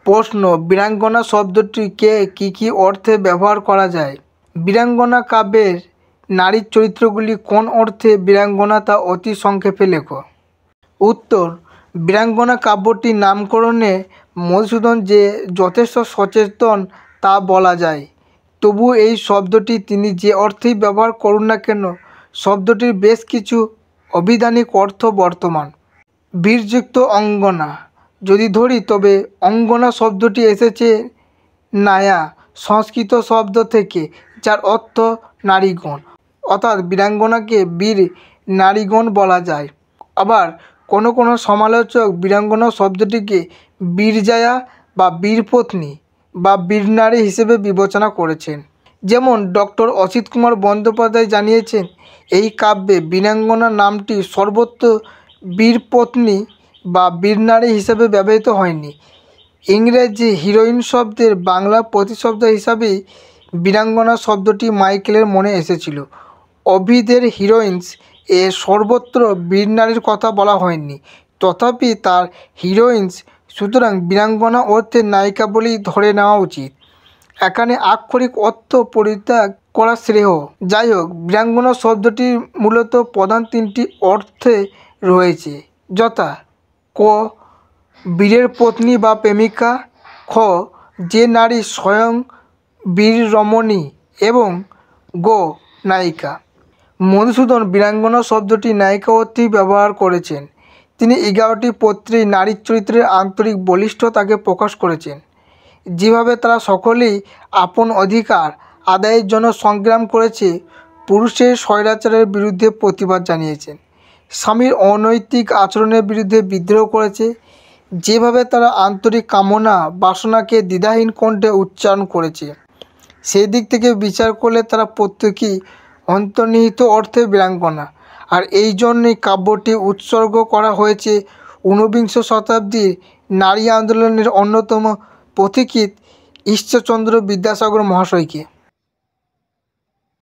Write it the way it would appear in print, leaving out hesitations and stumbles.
প্রশ্ন, বীরাঙ্গনা শব্দটিকে কী কী অর্থে ব্যবহার করা যায়? বীরাঙ্গনা কাব্যের নারীর চরিত্রগুলি কোন অর্থে বীরাঙ্গনা তা অতি সংক্ষেপে লেখো। উত্তর, বীরাঙ্গনা কাব্যটির নামকরণে মধুসূদন যে যথেষ্ট সচেতন তা বলা যায়। তবু এই শব্দটি তিনি যে অর্থেই ব্যবহার করুন না কেন, শব্দটির বেশ কিছু অভিধানিক অর্থ বর্তমান। বীরযুক্ত অঙ্গনা যদি ধরি, তবে অঙ্গনা শব্দটি এসেছে নায়া সংস্কৃত শব্দ থেকে, যার অর্থ নারীগণ, অর্থাৎ বীরাঙ্গনাকে বীর নারীগণ বলা যায়। আবার কোনো কোনো সমালোচক বীরাঙ্গনা শব্দটিকে বীরজায়া বা বীরপত্নী বা বীরনারী হিসেবে বিবেচনা করেছেন। যেমন ডক্টর অসিত কুমার বন্দ্যোপাধ্যায় জানিয়েছেন, এই কাব্যে বীরাঙ্গনা নামটি সর্বত্র বীরপত্নী বা বীরনারী হিসেবে ব্যবহৃত হয়নি। ইংরেজি হিরোইন শব্দের বাংলা প্রতিশব্দ হিসাবেই বীরাঙ্গনা শব্দটি মাইকেলের মনে এসেছিল। ওভিদের হিরোইন্স এ সর্বত্র বীরনারীর কথা বলা হয়নি, তথাপি তার হিরোইন্স, সুতরাং বীরাঙ্গনা অর্থে নায়িকা বলেই ধরে নেওয়া উচিত। এখানে আক্ষরিক অর্থ পরিত্যাগ করা শ্রেয়। যাই হোক, বীরাঙ্গনা শব্দটির মূলত প্রধান তিনটি অর্থে রয়েছে, যথা ক বীরের পত্নী বা প্রেমিকা, খ যে নারী স্বয়ং বীররমণী এবং গ নায়িকা। মধুসূদন বীরাঙ্গনা শব্দটি নায়িকা অর্থেই ব্যবহার করেছেন। তিনি 11টি পত্রে নারীর চরিত্রের আন্তরিক বলিষ্ঠতাকে প্রকাশ করেছেন, যেভাবে তারা সকলেই আপন অধিকার আদায়ের জন্য সংগ্রাম করেছে, পুরুষের স্বৈরাচারের বিরুদ্ধে প্রতিবাদ জানিয়েছেন, স্বামীর অনৈতিক আচরণের বিরুদ্ধে বিদ্রোহ করেছে, যেভাবে তারা আন্তরিক কামনা বাসনাকে দ্বিধাহীন কণ্ঠে উচ্চারণ করেছে, সেই দিক থেকে বিচার করলে তারা প্রত্যেকেই অন্তর্নিহিত অর্থে বীরাঙ্গনা। আর এই জন্যই কাব্যটি উৎসর্গ করা হয়েছে ঊনবিংশ শতাব্দীর নারী আন্দোলনের অন্যতম পথিকৃৎ ঈশ্বরচন্দ্র বিদ্যাসাগর মহাশয়কে।